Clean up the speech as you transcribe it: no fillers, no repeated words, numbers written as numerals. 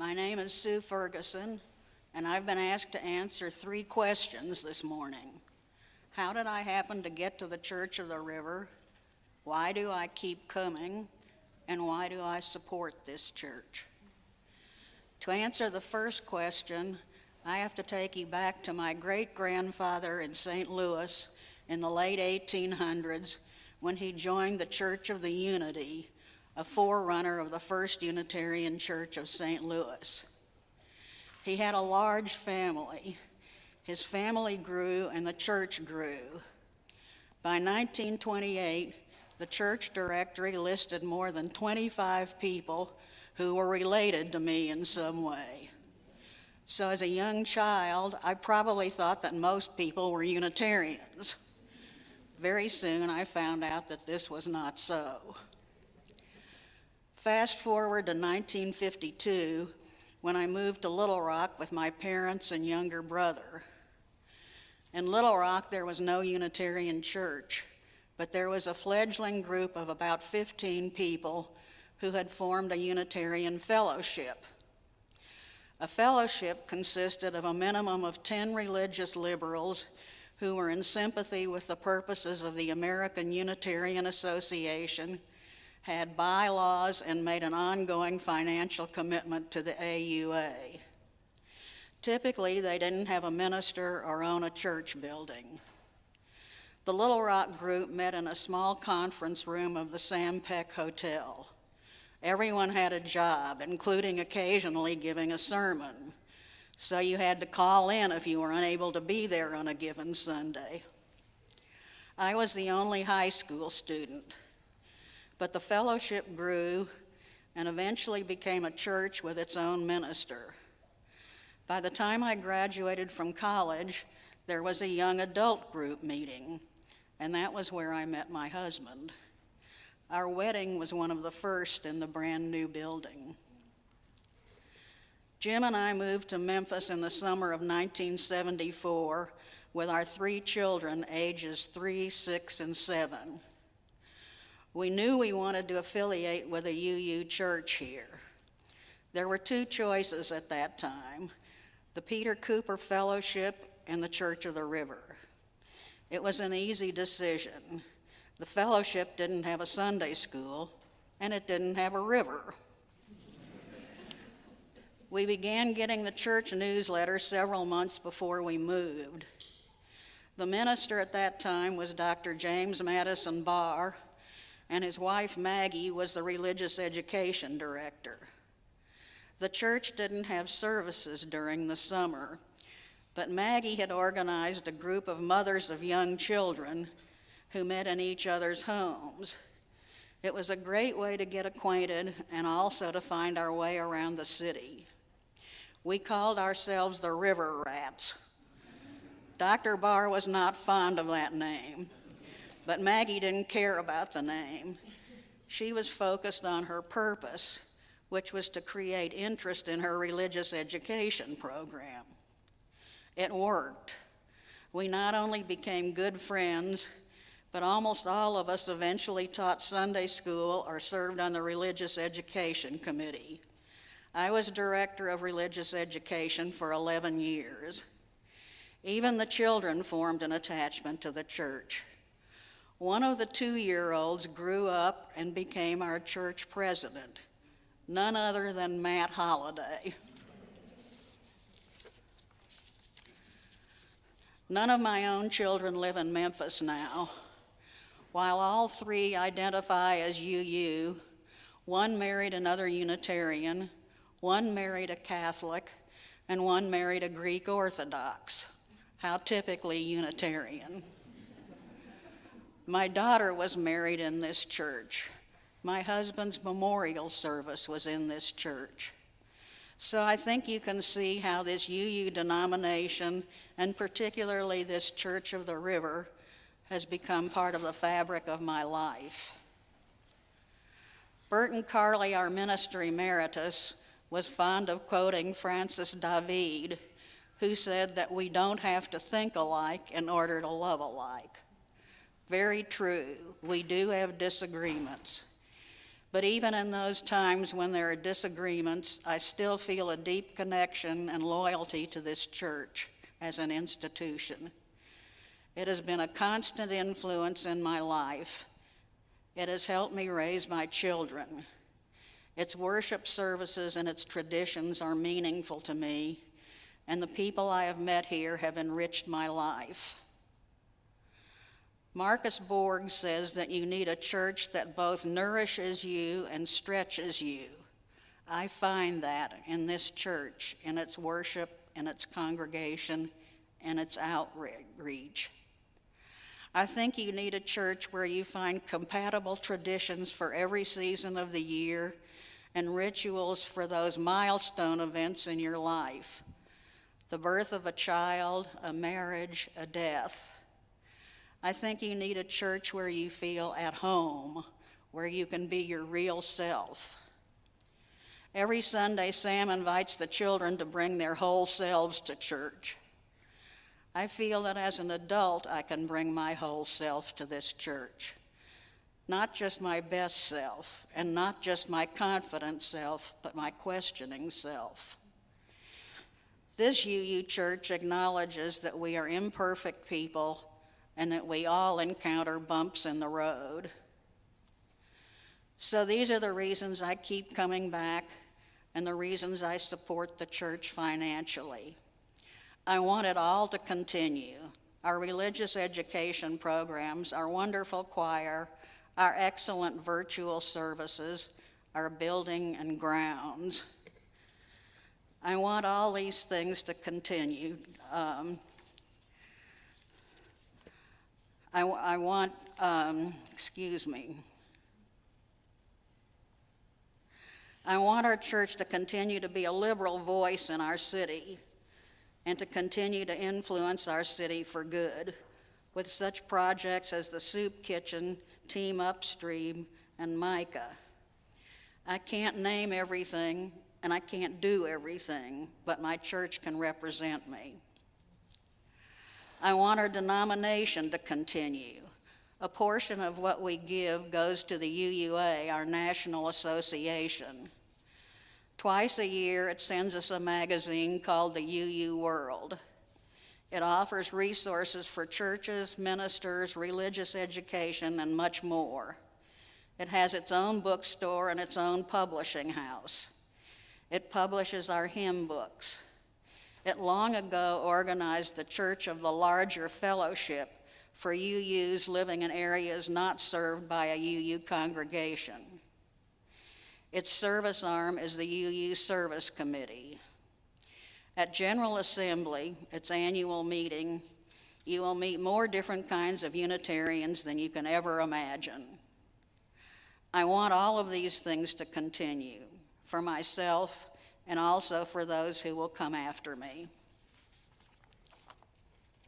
My name is Sue Ferguson, and I've been asked to answer 3 questions this morning. How did I happen to get to the Church of the River? Why do I keep coming? And why do I support this church? To answer the first question, I have to take you back to my great-grandfather in St. Louis in the late 1800s when he joined the Church of the Unity, a forerunner of the First Unitarian Church of St. Louis. He had a large family. His family grew and the church grew. By 1928, the church directory listed more than 25 people who were related to me in some way. So as a young child, I probably thought that most people were Unitarians. Very soon, I found out that this was not so. Fast forward to 1952, when I moved to Little Rock with my parents and younger brother. In Little Rock, there was no Unitarian church, but there was a fledgling group of about 15 people who had formed a Unitarian fellowship. A fellowship consisted of a minimum of 10 religious liberals who were in sympathy with the purposes of the American Unitarian Association, had bylaws, and made an ongoing financial commitment to the AUA. Typically, they didn't have a minister or own a church building. The Little Rock group met in a small conference room of the Sam Peck Hotel. Everyone had a job, including occasionally giving a sermon, so you had to call in if you were unable to be there on a given Sunday. I was the only high school student, but the fellowship grew and eventually became a church with its own minister. By the time I graduated from college, there was a young adult group meeting, and that was where I met my husband. Our wedding was one of the first in the brand new building. Jim and I moved to Memphis in the summer of 1974 with our 3 children, ages 3, 6, and 7. We knew we wanted to affiliate with a UU church here. There were 2 choices at that time, the Peter Cooper Fellowship and the Church of the River. It was an easy decision. The fellowship didn't have a Sunday school, and it didn't have a river. We began getting the church newsletter several months before we moved. The minister at that time was Dr. James Madison Barr, and his wife Maggie was the religious education director. The church didn't have services during the summer, but Maggie had organized a group of mothers of young children who met in each other's homes. It was a great way to get acquainted and also to find our way around the city. We called ourselves the River Rats. Dr. Barr was not fond of that name, but Maggie didn't care about the name. She was focused on her purpose, which was to create interest in her religious education program. It worked. We not only became good friends, but almost all of us eventually taught Sunday school or served on the religious education committee. I was director of religious education for 11 years. Even the children formed an attachment to the church. One of the 2-year-olds grew up and became our church president, none other than Matt Holladay. None of my own children live in Memphis now. While all 3 identify as UU, one married another Unitarian, one married a Catholic, and one married a Greek Orthodox. How typically Unitarian. My daughter was married in this church. My husband's memorial service was in this church. So I think you can see how this UU denomination, and particularly this Church of the River, has become part of the fabric of my life. Burton Carley, our minister emeritus, was fond of quoting Francis David, who said that we don't have to think alike in order to love alike. Very true, we do have disagreements. But even in those times when there are disagreements, I still feel a deep connection and loyalty to this church as an institution. It has been a constant influence in my life. It has helped me raise my children. Its worship services and its traditions are meaningful to me, and the people I have met here have enriched my life. Marcus Borg says that you need a church that both nourishes you and stretches you. I find that in this church, in its worship, in its congregation, and its outreach. I think you need a church where you find compatible traditions for every season of the year and rituals for those milestone events in your life: the birth of a child, a marriage, a death. I think you need a church where you feel at home, where you can be your real self. Every Sunday, Sam invites the children to bring their whole selves to church. I feel that as an adult, I can bring my whole self to this church. Not just my best self, and not just my confident self, but my questioning self. This UU church acknowledges that we are imperfect people and that we all encounter bumps in the road. So these are the reasons I keep coming back and the reasons I support the church financially. I want it all to continue: our religious education programs, our wonderful choir, our excellent virtual services, our building and grounds. I want all these things to continue. I want our church to continue to be a liberal voice in our city and to continue to influence our city for good with such projects as the Soup Kitchen, Team Upstream, and Micah. I can't name everything and I can't do everything, but my church can represent me. I want our denomination to continue. A portion of what we give goes to the UUA, our national association. Twice a year, it sends us a magazine called the UU World. It offers resources for churches, ministers, religious education, and much more. It has its own bookstore and its own publishing house. It publishes our hymn books. It long ago organized the Church of the Larger Fellowship for UUs living in areas not served by a UU congregation. Its service arm is the UU Service Committee. At General Assembly, its annual meeting, you will meet more different kinds of Unitarians than you can ever imagine. I want all of these things to continue for myself and also for those who will come after me.